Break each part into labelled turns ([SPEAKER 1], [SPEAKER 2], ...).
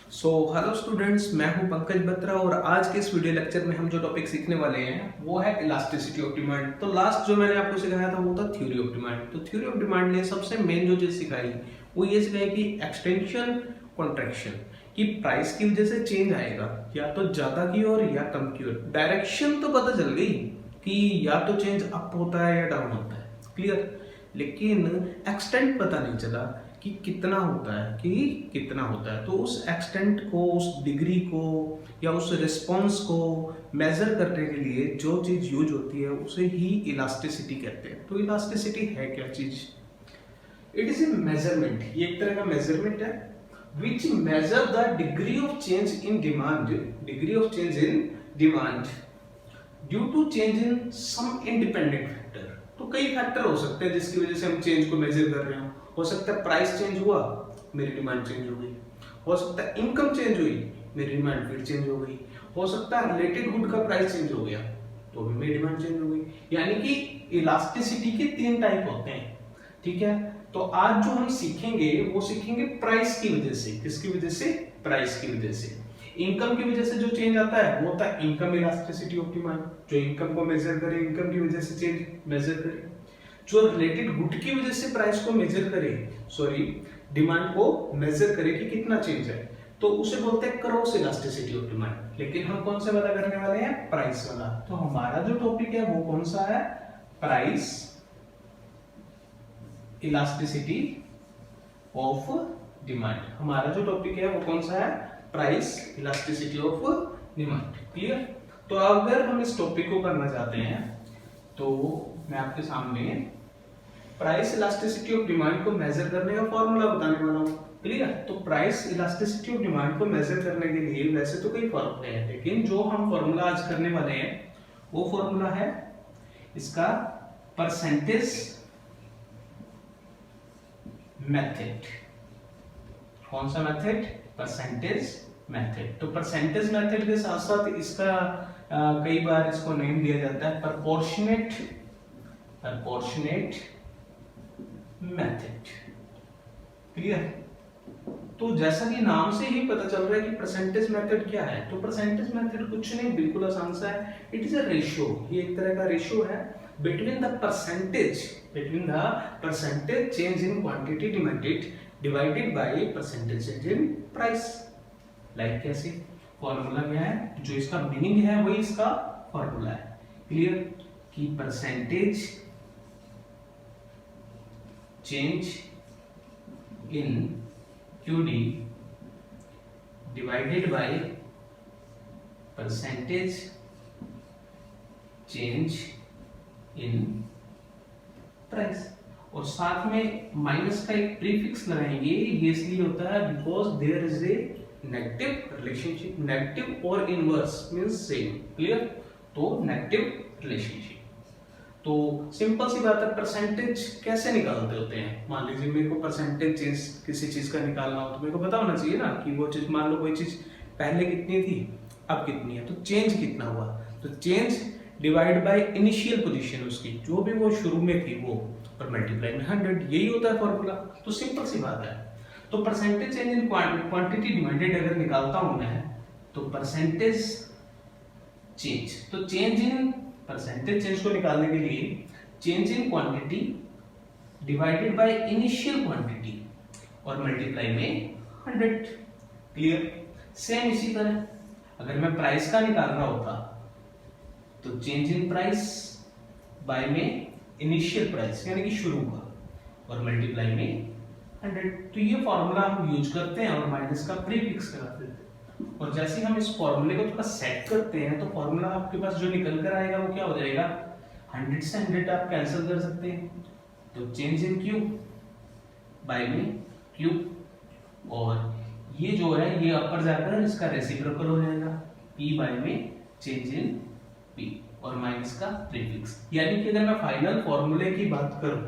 [SPEAKER 1] Hello students, मैं हूं पंकज बत्रा और आज के इस वीडियो लेक्चर में हम जो टॉपिक सीखने वाले हैं वो है इलास्टिसिटी ऑफ डिमांड। तो लास्ट जो मैंने आपको सिखाया था वो था थ्योरी ऑफ डिमांड। तो थ्योरी ऑफ डिमांड ने सबसे मेन जो चीज सिखाई वो ये सिखाई कि एक्सटेंशन कॉन्ट्रैक्शन की प्राइस की वजह से चेंज आएगा, या तो ज्यादा की ओर या कम की ओर। डायरेक्शन तो पता चल गई कि या तो चेंज अप होता है या डाउन होता है, क्लियर। लेकिन एक्सटेंट पता नहीं चला कि कितना होता है, तो उस एक्सटेंट को, उस डिग्री को या उस रिस्पॉन्स को मेजर करने के लिए जो चीज यूज होती है उसे ही इलास्टिसिटी कहते हैं। तो इलास्टिसिटी है क्या चीज? इट इज ए मेजरमेंट, ये एक तरह का मेजरमेंट है which measure the degree of change in demand due to change in some independent factor. तो कई फैक्टर हो सकते हैं जिसकी वजह से हम चेंज को मेजर कर रहे हो सकता है प्राइस चेंज हुआ, मेरी डिमांड चेंज हो गई। हो सकता है इनकम चेंज हुई, मेरी डिमांड फिर चेंज हो गई। हो सकता है रिलेटेड गुड का प्राइस चेंज हो गया तो भी मेरी डिमांड चेंज हो गई। यानी कि इलास्टिसिटी के 3 टाइप होते हैं, ठीक है। तो आज जो हम सीखेंगे वो सीखेंगे प्राइस की वजह से। किसकी वजह से? प्राइस की वजह से। इनकम की वजह से जो चेंज आता है वो होता है इनकम इलास्टिसिटी ऑफ डिमांड, जो इनकम को मेजर करे, इनकम की वजह से चेंज मेजर करे। जो रिलेटेड गुड की वजह से प्राइस को मेजर करे, डिमांड को मेजर करे कि कितना चेंज है, तो उसे बोलते हैं क्रॉस इलास्टिसिटी ऑफ डिमांड। लेकिन हम कौन से वाला करने वाले हैं? प्राइस वाला। तो हमारा जो टॉपिक है वो कौन सा है? Price elasticity of demand. हमारा जो टॉपिक है वो कौन सा है? Price elasticity of demand. Clear? तो अगर हम इस टॉपिक को करना चाहते हैं तो मैं आपके सामने प्राइस इलास्टिसिटी ऑफ डिमांड को मेजर करने का फॉर्मूला बताने वाला हूं। क्लियर? तो प्राइस इलास्टिसिटी ऑफ डिमांड को मेजर करने के लिए वैसे तो कई फॉर्मूले हैं, लेकिन जो हम फॉर्मूला आज करने वाले हैं वो फॉर्मूला है इसका परसेंटेज मेथड। कौन सा मेथड? Percentage method. तो परसेंटेज मेथड के साथ साथ इसका कई बार इसको नेम दिया जाता है प्रोपोर्शनेट मेथड। क्लियर? तो जैसा कि नाम से ही पता चल रहा है कि परसेंटेज मेथड क्या है, तो परसेंटेज मेथड कुछ नहीं, बिल्कुल आसान सा है। इट इज अ रेशियो, ये एक तरह का रेशियो है between the percentage change in quantity demanded divided by percentage change in price. Like कैसे? फॉर्मूला क्या है? जो इसका मीनिंग है वही इसका फॉर्मूला है। क्लियर? कि percentage change in QD divided by percentage change in price. और साथ में माइनस का एक प्रीफिक्स लगाएंगे। ये इसलिए होता है because there is a negative relationship. Negative और इनवर्स मींस सेम। क्लियर? तो नेगेटिव रिलेशनशिप। तो सिंपल सी बात है, परसेंटेज कैसे निकालते होते हैं? मान लीजिए मेरे को परसेंटेज चेंज किसी चीज का निकालना हो तो मेरे को पता होना चाहिए ना कि वो चीज, मान लो कोई चीज पहले कितनी थी अब कितनी है, तो चेंज कितना हुआ। तो change divide by initial position उसकी, जो भी वो शुरू में थी वो, और मल्टीप्लाई में 100। यही होता है फॉर्मूला। तो सिंपल सी बात है। तो percentage change in quantity demanded अगर निकालता हूं मैं, तो परसेंटेज चेंज, तो चेंज इन परसेंटेज चेंज को निकालने के लिए change in quantity divided by initial quantity और मल्टीप्लाई में 100। क्लियर? सेम इसी तरह अगर मैं प्राइस का निकाल रहा होता तो चेंज इन प्राइस बाय में इनिशियल प्राइस यानी कि शुरू का, और मल्टीप्लाई में 100। तो ये फॉर्मूला हम यूज करते हैं और माइनस का प्रीफिक्स लगा देते हैं। और जैसे हम इस फॉर्मूले को थोड़ा सेट करते हैं तो फॉर्मूला आपके पास जो निकल कर आएगा वो क्या हो जाएगा? 100 से 100 आप कैंसिल कर सकते हैं, तो चेंज इन क्यू बाय में क्यू, और ये जो है ये अपर जाकर इसका रेसिप्रोकल हो जाएगा, p बाय में चेंज इन p और माइनस का प्रीफिक्स। यानी कि अगर मैं फाइनल फॉर्मूले की बात करूं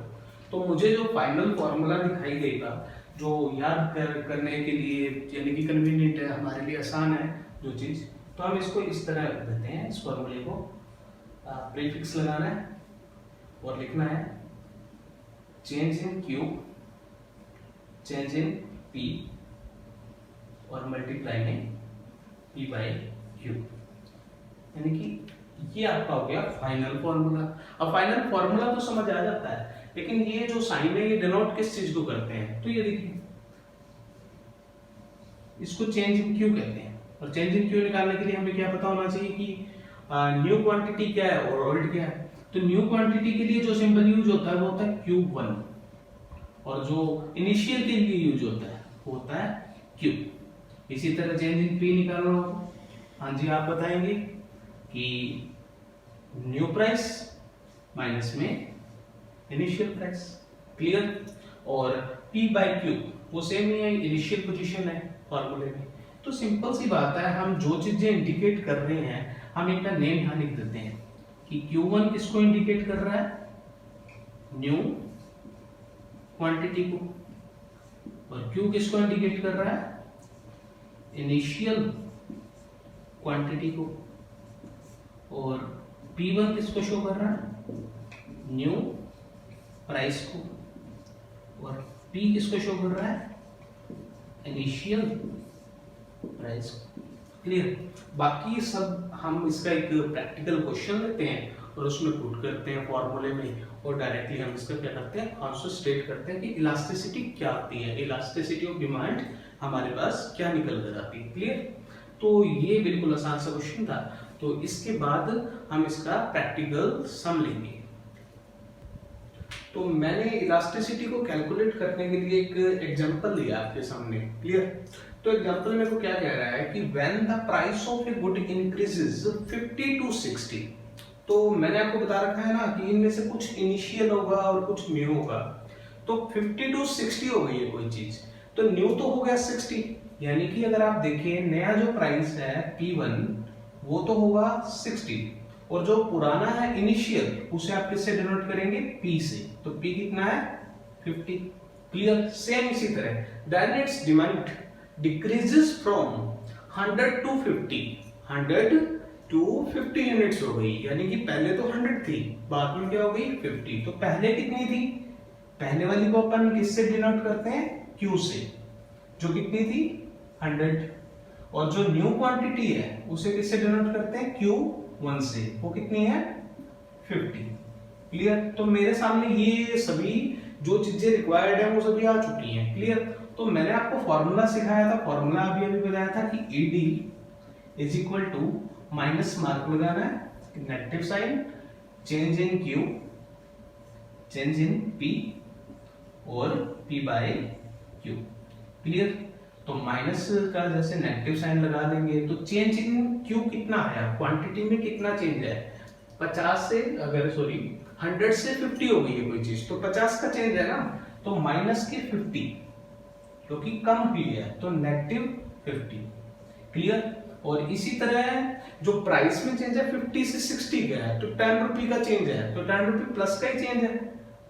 [SPEAKER 1] तो मुझे जो फाइनल फॉर्मूला दिखाई देगा, जो याद करने के लिए यानी कि कन्वीनियंट है, हमारे लिए आसान है जो चीज, तो हम इसको इस तरह रख देते हैं। इस फॉर्मूले को प्रीफिक्स लगाना है और लिखना है change in Q, change in p और मल्टीप्लाई में P बाई Q, यानी कि ये आपका हो गया फाइनल फॉर्मूला। अब फाइनल फॉर्मूला तो समझ आ जाता है, लेकिन ये जो साइन है ये डिनोट किस चीज को करते हैं, तो ये देखिए इसको चेंज इन क्यू कहते हैं। और चेंज इन क्यू निकालने के लिए हमें क्या पता होना चाहिए कि न्यू क्वांटिटी क्या है और ओल्ड क्या है। तो न्यू क्वांटिटी के लिए जो सिंबल यूज होता है वो होता है Q1, और जो इनिशियल के लिए यूज होता है वो होता है Q। इसी तरह चेंज इन P निकालना होगा। हाँ जी, आप बताएंगे कि न्यू प्राइस माइनस में इनिशियल प्राइस, क्लियर। और P बाई Q वो सेम ही है, इनिशियल पोजीशन है फॉर्मूले में। तो सिंपल सी बात है, हम जो चीजें इंडिकेट कर रहे हैं हम इनका नेम यहाँ लिख देते हैं कि Q1 किसको इंडिकेट कर रहा है, न्यू क्वांटिटी को, और Q किसको इंडिकेट कर रहा है, इनिशियल क्वांटिटी को, और P1 किसको शो कर रहा है, न्यू प्राइस को, और P किसको शो कर रहा है, इनिशियल प्राइस को, क्लियर। बाकी सब हम इसका एक प्रैक्टिकल क्वेश्चन लेते हैं और उसमें पुट करते हैं फॉर्मूले में, और डायरेक्टली हम इसका क्या करते हैं, आंसर स्टेट करते हैं कि इलास्टिसिटी क्या आती है, इलास्टिसिटी ऑफ डिमांड हमारे पास क्या निकल कर आती है, क्लियर। तो ये बिल्कुल आसान सा क्वेश्चन था। तो इसके बाद हम इसका प्रैक्टिकल सम लेंगे। तो मैंने इलास्टिसिटी को कैलकुलेट करने के लिए एक एग्जांपल दिया आपके सामने, क्लियर। तो एग्जांपल में को क्या कह रहा है कि when the price of a good increases 50 to 60, तो मैंने आपको बता रखा है ना कि इनमें से कुछ इनिशियल होगा और कुछ न्यू होगा। तो 50 to 60 हो गई है कोई चीज, तो न्यू तो हो गया 60, यानी कि अगर आप देखिए नया जो प्राइस है P1 वो तो होगा 60, और जो पुराना है इनिशियल उसे आप किससे डिनोट करेंगे, P से। तो P कितना है, 50, क्लियर। सेम इसी तरह then it's demand decreases from 100 to 50, 100 to 50 units हो गई, यानी कि पहले तो 100 थी, बाद में क्या हो गई 50। तो पहले कितनी थी, पहले वाली को अपन किससे डिनोट करते हैं, Q से, जो कितनी थी 100, और जो न्यू क्वांटिटी है उसे किससे डिनोट करते हैं, Q1 से, वो कितनी है 50, क्लियर। तो मेरे सामने ये सभी जो चीजें रिक्वायर्ड है वो सभी आ चुकी हैं, क्लियर। तो मैंने आपको फॉर्मूला सिखाया था, फॉर्मूला अभी बताया था कि ED is equal to minus mark लगाना है, negative sign, change in Q, change in P और P बाय Q, क्लियर। तो माइनस का जैसे नेगेटिव साइन लगा देंगे तो चेंज इन Q कितना आया, क्वांटिटी में कितना चेंज है, 50 से 100 से 50 हो गई है कोई चीज, तो 50 का चेंज है ना, तो माइनस के 50 क्योंकि कम हुई है तो नेगेटिव 50, क्लियर। और इसी तरह जो प्राइस में चेंज है 50 से 60 गया है, तो 10 रुपए का चेंज है, तो 10 रुपए प्लस का ही चेंज है,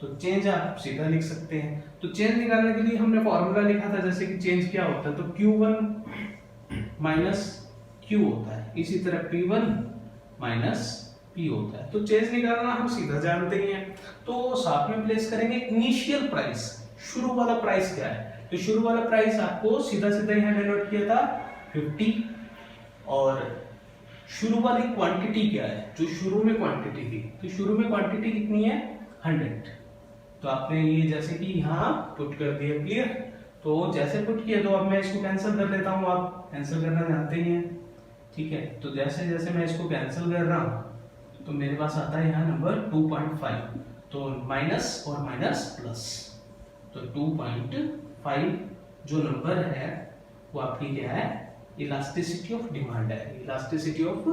[SPEAKER 1] तो चेंज आप सीधा लिख सकते हैं। तो चेंज निकालने के लिए हमने फॉर्मूला लिखा था, जैसे कि चेंज क्या होता है, तो Q1 माइनस Q होता है, इसी तरह P1 माइनस P होता है। तो चेंज निकालना हम सीधा जानते ही हैं, तो साथ में प्लेस करेंगे इनिशियल प्राइस, शुरू वाला प्राइस क्या है, तो शुरू वाला प्राइस आपको सीधा सीधा यहाँ डिनोट किया था 50, और शुरू वाली क्वांटिटी क्या है, जो शुरू में क्वांटिटी थी, तो शुरू में क्वांटिटी कितनी है 100, तो आपने ये जैसे कि यहाँ पुट कर दिया, क्लियर। तो जैसे पुट किया तो अब मैं इसको कैंसिल कर लेता हूँ, आप कैंसिल करना जानते ही हैं, ठीक है। तो जैसे जैसे मैं इसको कैंसिल कर रहा हूँ तो मेरे पास आता है यहाँ नंबर 2.5, तो माइनस और माइनस प्लस, तो 2.5 जो नंबर है वो आपकी क्या है, इलास्टिसिटी ऑफ डिमांड है, इलास्टिसिटी ऑफ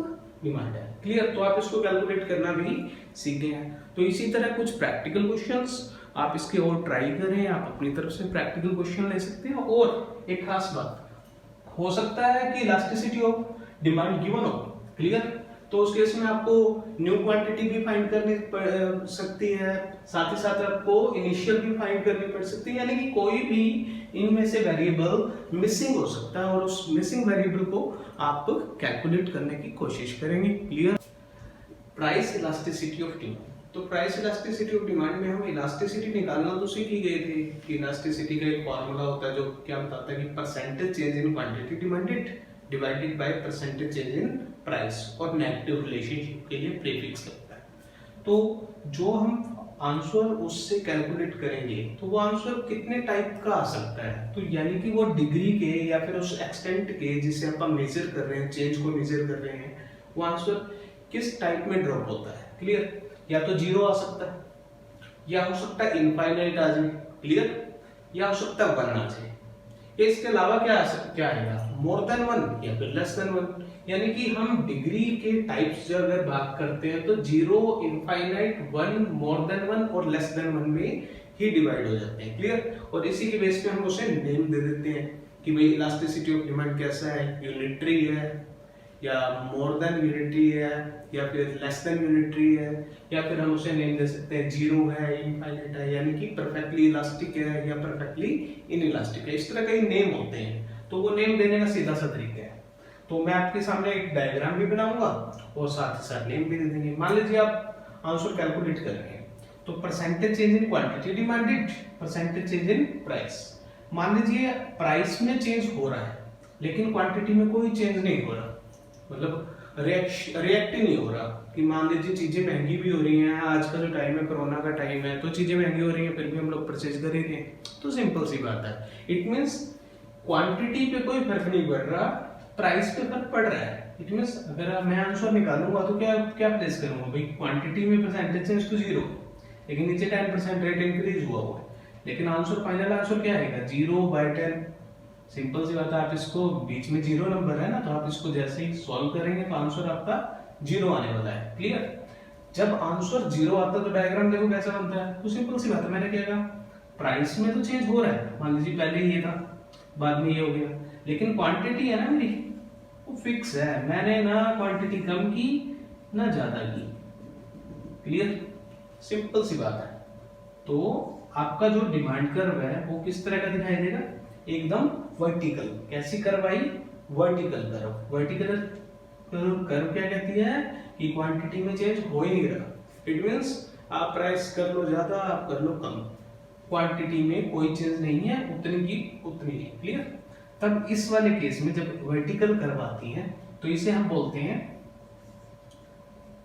[SPEAKER 1] डिमांड है, क्लियर। तो आप इसको कैलकुलेट करना भी सीख गए हैं। तो इसी तरह कुछ प्रैक्टिकल क्वेश्चंस आप इसके और ट्राई करें, आप अपनी तरफ से प्रैक्टिकल क्वेश्चन ले सकते हैं। और एक खास बात, हो सकता है कि इलास्टिसिटी ऑफ डिमांड गिवन हो, क्लियर, तो उस केस में आपको न्यू क्वांटिटी भी फाइंड करनी पड़ सकती है, साथ ही साथ आपको इनिशियल भी फाइंड करनी पड़ सकती है, यानी कि कोई भी इनमें से वेरिएबल मिसिंग हो सकता है और उस मिसिंग वेरिएबल को आप कैलकुलेट करने की कोशिश करेंगे, clear. Price elasticity of demand, तो प्राइस इलास्टिसिटी ऑफ डिमांड में हम इलास्टिसिटी निकालना तो सीख ही गए थे कि इलास्टिसिटी का एक फॉर्मूला होता है जो क्या बताता है कि percentage change in quantity demanded divided by percentage change in price, और नेगेटिव रिलेशनशिप के लिए प्रीफिक्स लगता है। तो जो हम आंसर उससे कैलकुलेट करेंगे तो वो आंसर कितने टाइप का आ सकता है, तो यानी कि वो डिग्री के या फिर उस एक्सटेंट के जिसे हम मेजर कर रहे हैं, चेंज को मेजर कर रहे हैं, वो आंसर किस टाइप में ड्रॉप होता है। क्लियर? या तो जीरो आ सकता है, या हो सकता है इनफाइनाइट आ जाए, क्लियर, या हो सकता है 1 आ जाए। इसके अलावा क्या आएगा, मोर देन 1 या फिर लेस देन 1। यानी कि हम डिग्री के टाइप्स जब अगर बात करते हैं तो 0, इनफाइनाइट, 1, मोर देन 1 और लेस देन 1 में ही डिवाइड हो जाते हैं। क्लियर? और इसी के बेस पे हम उसे नेम दे देते हैं कि भाई इलास्टिसिटी ऑफ डिमांड कैसा है, यूनिटरी है या मोर देन यूनिटरी है या फिर लेस देन यूनिटरी है, या फिर हम उसे नेम दे सकते हैं 0 है, इनफाइनाइट है, यानी कि परफेक्टली इलास्टिक है या परफेक्टली इनइलास्टिक है। इस तरह के नेम होते हैं, तो वो नेम देने का सीधा सा तरीका है। तो मैं आपके सामने एक डायग्राम भी बनाऊंगा और साथ ही साथ नेम भी दे देंगे। मान लीजिए आप आंसर कैलकुलेट कर रहे हैं, तो percentage change in quantity demanded, percentage change in price. मान लीजिए प्राइस में चेंज हो रहा है लेकिन क्वांटिटी में कोई चेंज नहीं हो रहा, मतलब रिएक्ट ही नहीं हो रहा। कि मान लीजिए चीजें महंगी भी हो रही हैं, आज का जो टाइम है कोरोना का टाइम है, तो चीजें महंगी हो रही हैं फिर भी हम लोग परचेज कर ही रहे हैं, तो सिंपल सी बात है। इट मींस क्वांटिटी पे कोई फर्क नहीं पड़ रहा, प्राइस पे फर्क पड़ रहा है। इट मींस अगर मैं आंसर निकालूंगा तो क्या क्या प्लेस करूंगा भाई, क्वांटिटी में परसेंटेज चेंज तो 0 लेकिन नीचे 10% रेट इंक्रीज हुआ है, लेकिन आंसर फाइनल आंसर क्या आएगा 0/10। सिंपल सी बात है, आप इसको बीच में 0 नंबर है ना, तो आप इसको जैसे ही सॉल्व करेंगे तो आंसर आपका 0 आने वाला है। क्लियर? जब आंसर 0 आता है तो डायग्राम देखो कैसा बनता है, तो सिंपल सी बात है, मैंने क्या कहा प्राइस में तो चेंज हो रहा है, मान लीजिए पहले ये था बाद में ये हो गया, लेकिन क्वांटिटी है ना मेरी वो फिक्स है, मैंने ना क्वांटिटी कम की ना ज्यादा की। क्लियर? सिंपल सी बात है। तो आपका जो डिमांड कर्व है वो किस तरह का दिखाई देगा, एकदम वर्टिकल। कैसी कर्व आई, वर्टिकल कर्व। वर्टिकल कर्व क्या कहती है कि क्वांटिटी में चेंज हो ही नहीं रहा। इट मींस आप प्राइस कर लो ज्यादा, आप कर लो कम, क्वांटिटी में कोई चेंज नहीं है, उतनी की उतनी है। क्लियर? तब इस वाले केस में जब वर्टिकल कर्व आती है तो इसे हम बोलते हैं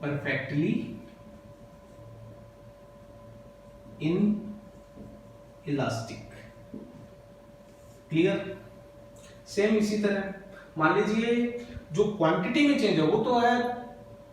[SPEAKER 1] perfectly in elastic. Clear? Same इसी तरह मान लीजिए जो क्वांटिटी में चेंज है वो तो है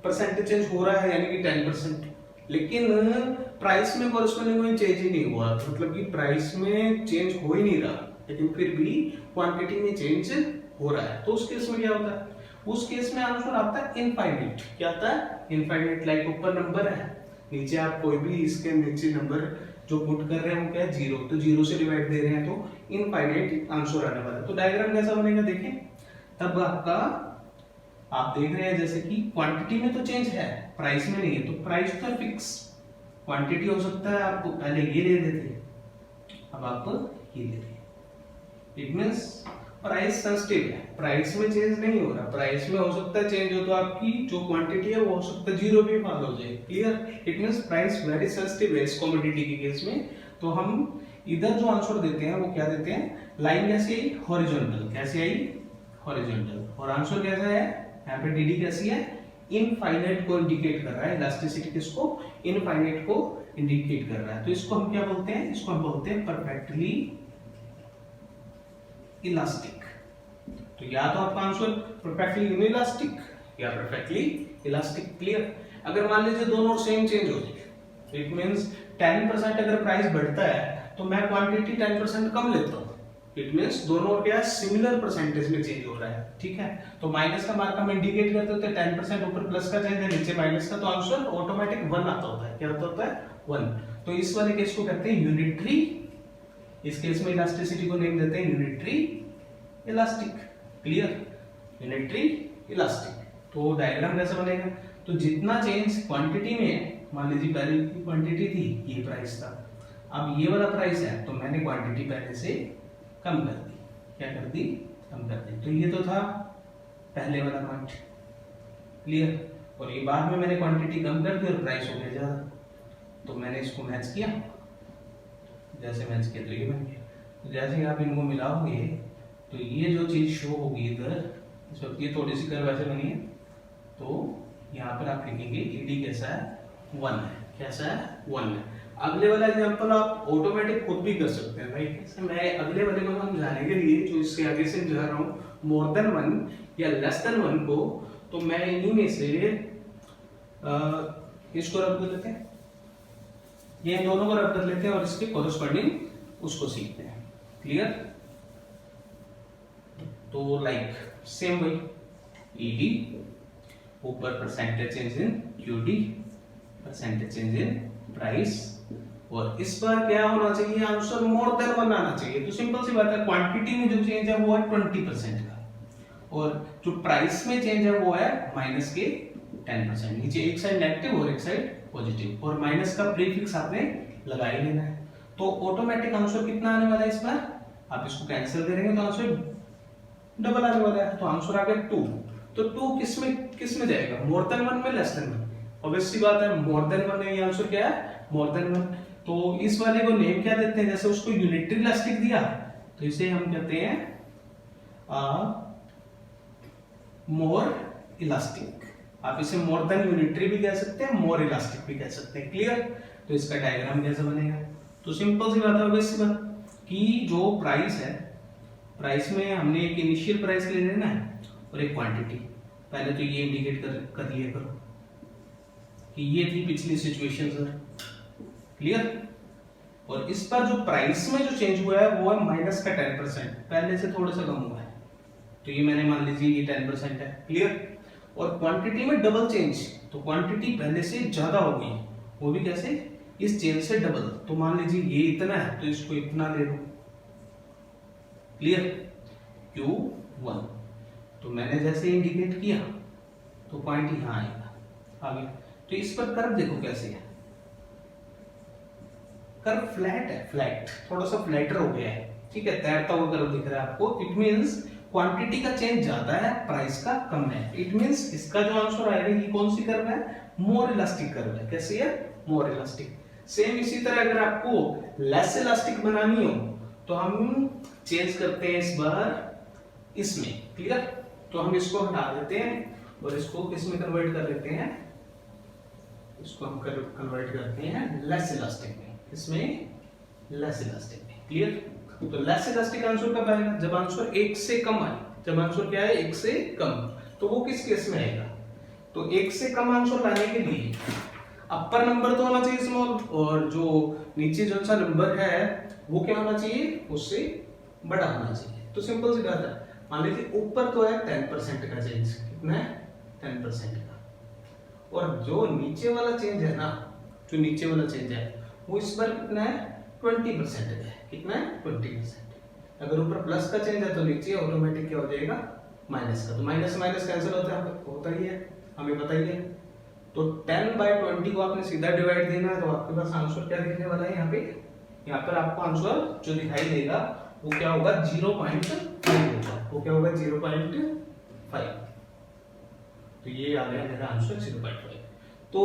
[SPEAKER 1] परसेंटेज चेंज हो रहा है यानी कि 10%, लेकिन प्राइस में कॉरस्पॉन्डिंग कोई चेंज ही नहीं हुआ, मतलब कि प्राइस में चेंज हो ही नहीं रहा लेकिन फिर भी क्वांटिटी में चेंज हो रहा है। तो उस केस में क्या होता है, उस केस में आंसर आता है इनफाइनाइट। क्या आता है, इनफाइनाइट। लाइक ऊपर नंबर है, नीचे आप कोई भी इसके नीचे नंबर जो पुट कर रहे हैं वो क्या है 0, तो 0 से डिवाइड दे रहे हैं तो इनफाइनाइट आंसर आने वाला है। तो डायग्राम कैसा बनेगा देखें, तब आपका आप देख रहे हैं जैसे कि क्वांटिटी में तो चेंज है प्राइस में नहीं है, तो प्राइस तो फिक्स, क्वांटिटी हो सकता है आपको पहले ये ले लेते अब आप ये ले रहे। इट मींस प्राइस सेंसिटिव है, प्राइस में चेंज नहीं हो रहा, प्राइस में हो सकता है चेंज हो तो आपकी जो क्वांटिटी है वो हो सकता है 0 भी फॉल हो जाए। Clear? It means price very sensitive है इस कमोडिटी के केस में। तो हम इधर जो आंसर देते हैं वो क्या देते हैं, लाइन कैसी आई, हॉरिजॉन्टल। कैसी आई, हॉरिजॉन्टल। और आंसर कैसा है, यहाँ पे डी कैसी है, इनफाइनाइट को इंडिकेट कर रहा है। इलास्टिसिटी किसको, इनफाइनाइट को इंडिकेट कर रहा है। तो इसको हम क्या बोलते हैं, इसको हम बोलते हैं परफेक्टली इलास्टिक। तो या तो आपका आंसर परफेक्टली इनइलास्टिक या परफेक्टली इलास्टिक। क्लियर? अगर मान लीजिए दोनों सेम चेंज हो जाए, इट मींस 10% अगर प्राइस बढ़ता है तो मैं क्वांटिटी 10% कम लेता हूँ, इट मींस दोनों क्या सिमिलर परसेंटेज में चेंज हो रहा है। ठीक है? तो माइनस का मार्क हम इंडिकेट करते होते हैं 10%, ऊपर प्लस का चेंज है नीचे माइनस का, तो आंसर ऑटोमेटिक 1 आता होता है। क्या होता है, 1। तो इस वाले केस को कहते हैं यूनिटरी, इस केस में इलास्टिसिटी को नेम देते हैं unitary elastic. Clear? Unitary elastic. तो डायग्राम कैसा बनेगा, तो जितना चेंज क्वांटिटी में है, मान लीजिए पहले की क्वांटिटी थी ये प्राइस था, अब ये वाला प्राइस है तो मैंने क्वांटिटी पहले से कम कर दी। क्या कर दी, कम कर दी। तो ये तो था पहले वाला पॉइंट। क्लियर? और ये बाद में मैंने क्वांटिटी कम कर दी और प्राइस हो गया ज्यादा। तो मैंने इसको मैच किया, जैसे मैच किया तो ये बन गया। तो जैसे ही आप इनको मिलाओगे तो ये जो चीज़ शो होगी इधर, इस वक्त ये थोड़ी सी कर्व ऐसे बनी है, तो यहाँ पर आप लिखेंगे ईडी कैसा है 1 है, कैसा है 1 है। अगले वाला एग्जांपल आप ऑटोमेटिक खुद भी कर सकते हैं भाई। कैसे, मैं अगले वाले को समझाने के लिए जो इससे आगे से जा रहा हूँ मोर देन 1 या लेस देन 1 को, तो मैं इन्हीं में से इसको रब कर लेते हैं, ये दोनों को रब कर लेते हैं और इसके कोरस्पॉन्डिंग उसको सीखते हैं। क्लियर? तो लाइक सेम वही ईडी ऊपर percentage change in QD, percentage change in price, और इस बार क्या होना चाहिए आंसर मोर देन 1 आना चाहिए। तो सिंपल सी बात है, क्वांटिटी में जो चेंज है वो है 20% का, और जो प्राइस में चेंज है वो है माइनस के 10%। नीचे एक साइड नेगेटिव और एक साइड पॉजिटिव, और माइनस का प्रीफिक्स आपने लगा ही लेना है। तो ऑटोमेटिक आंसर कितना आने वाला है इस बार, आप इसको कैंसिल करेंगे तो आंसर डबल आने वाला है, तो आंसर आ गया 2। तो 2 किस में जाएगा, मोर देन 1 में, लेस देन 1? ऑब्वियस सी बात है, मोर देन 1 में ये आंसर क्या है, मोर देन 1। तो इस वाले को नेम क्या देते हैं, जैसे उसको यूनिटरी इलास्टिक दिया तो इसे हम कहते हैं मोर इलास्टिक। आप इसे मोर देन यूनिटरी भी कह सकते हैं, मोर इलास्टिक भी कह सकते हैं। क्लियर? तो इसका डायग्राम कैसा बनेगा, तो सिंपल सी बात है ऑब्वियस सी बात कि जो प्राइस है, प्राइस में हमने एक इनिशियल प्राइस ले लेना है और एक क्वांटिटी। पहले तो ये इंडिकेट कर लिया करो कि ये थी पिछली सिचुएशन सर। क्लियर? और इस पर जो प्राइस में जो चेंज हुआ है वो है माइनस का 10%, पहले से थोड़ा सा कम हुआ है, तो ये मैंने मान लीजिए ये 10% है। क्लियर? और क्वांटिटी में डबल चेंज, तो क्वांटिटी पहले से ज्यादा हो गई, वो भी कैसे, इस चेंज से डबल। तो मान लीजिए ये इतना है तो इसको इतना ले लो। क्लियर? Q1, तो मैंने जैसे इंडिकेट किया तो पॉइंट यहां आएगा आगे। तो इस पर कर्व देखो कैसे है, कर्व फ्लैट है, फ्लैट, थोड़ा सा फ्लैटर हो गया है। ठीक है, तैरता हुआ कर्व दिख रहा है आपको। इट मींस क्वांटिटी का चेंज ज्यादा है, प्राइस का कम है। इट मींस इसका जो आंसर आएगा ये कौन सी कर्व है, मोर इलास्टिक कर्व है। कैसी है, मोर इलास्टिक। सेम इसी तरह अगर आपको लेस इलास्टिक बनानी हो तो हम चेंज करते हैं इस बार इसमें। क्लियर? तो हम इसको हटा देते हैं और इसको किस में कन्वर्ट कर लेते हैं, इसको हम कन्वर्ट करते हैं लेस इलास्टिक में, इसमें लेस इलास्टिक में। क्लियर? तो लेस इलास्टिक आंसर कब आएगा, जब आंसर 1 से कम आए। जब आंसर क्या है, 1 से कम, तो वो किस केस में आएगा, तो 1 से कम आंसर लाने के लिए अपर नंबर तो होना चाहिए स्मॉल, और जो नीचे जो सा नंबर है वो क्या होना चाहिए, उससे बड़ा होना चाहिए। तो सिंपल सी बात है, मान लीजिए ऊपर तो है 10% का चेंज, कितना है 10% का, और जो नीचे वाला चेंज है ना, जो नीचे वाला चेंज है वो इस बार कितना है 20% है। कितना है 20%। अगर ऊपर प्लस का चेंज है तो नीचे ऑटोमेटिक क्या हो जाएगा, माइनस का। तो माइनस माइनस कैंसिल होता ही है, हमें पता ही है। तो 10/20 को आपने सीधा डिवाइड देना है, तो आपके पास आंसर क्या दिखने वाला है, यहाँ पे, यहाँ पर आपको आंसर जो दिखाई देगा वो क्या होगा, 0.5 होगा। वो क्या होगा 0.5। तो ये आ गया मेरा आंसर 0.5। तो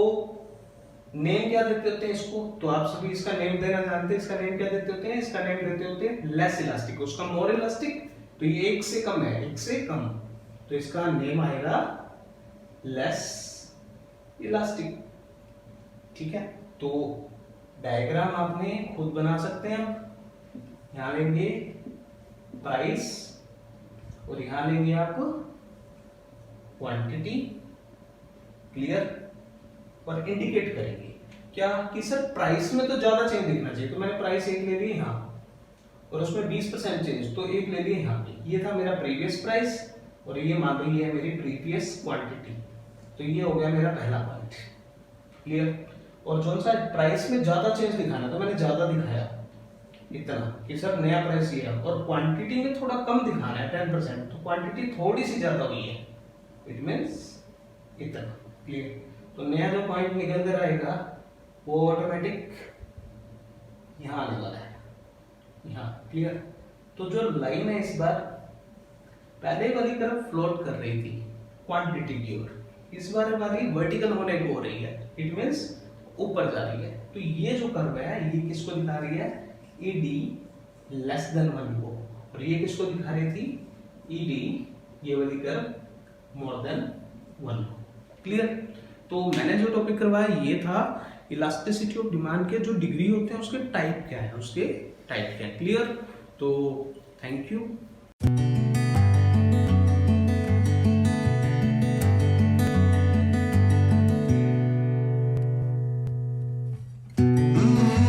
[SPEAKER 1] नेम क्या देते होते हैं इसको, तो आप सभी इसका नेम देना जानते हैं। इसका नेम क्या देते होते हैं, इसका नेम देते होते हैं लेस इलास्टिक, उसका मोर इलास्टिक। तो ये 1 से कम है, 1 से कम, तो इसका नेम आएगा लेस इलास्टिक। ठीक है, तो डायग्राम आपने खुद बना सकते हैं। यहां लेंगे प्राइस और यहां लेंगे आप क्वांटिटी। क्लियर? और इंडिकेट करेंगे क्या कि सर प्राइस में तो ज्यादा चेंज दिखना चाहिए, तो मैंने प्राइस 1 ले ली यहां और उसमें 20% चेंज, तो 1 ले ली यहां पे। ये था मेरा प्रीवियस प्राइस और ये मान लो ये है मेरी प्रीवियस क्वांटिटी। तो ये हो गया मेरा पहला पॉइंट। क्लियर? और जो सा प्राइस में ज्यादा चेंज दिखाना तो मैंने ज्यादा दिखाया इतना कि सर नया प्राइस ये है, और क्वांटिटी में थोड़ा कम दिखाना है 10%, तो क्वांटिटी थोड़ी सी ज्यादा हुई है, इट मींस इतना। क्लियर? तो नया जो पॉइंट निकल कर आएगा वो ऑटोमेटिक यहां आने वाला है, यहां। क्लियर? तो जो लाइन है इस बार पहले वाली तरफ फ्लोट कर रही थी क्वांटिटी की ओर, इस बार वाली वर्टिकल होने को हो रही है। इट मींस ऊपर जा रही है। तो ये जो कर्व है ये किसको दिखा रही है, ईडी लेस देन 1 को, और ये किसको दिखा रही थी, ईडी ये वाली कर्व मोर देन 1 को। क्लियर। तो मैंने जो टॉपिक करवाया ये था इलास्टिसिटी ऑफ डिमांड के जो डिग्री होते हैं उसके टाइप क्या है, उसके टाइप क्या है। क्लियर। तो थैंक यू।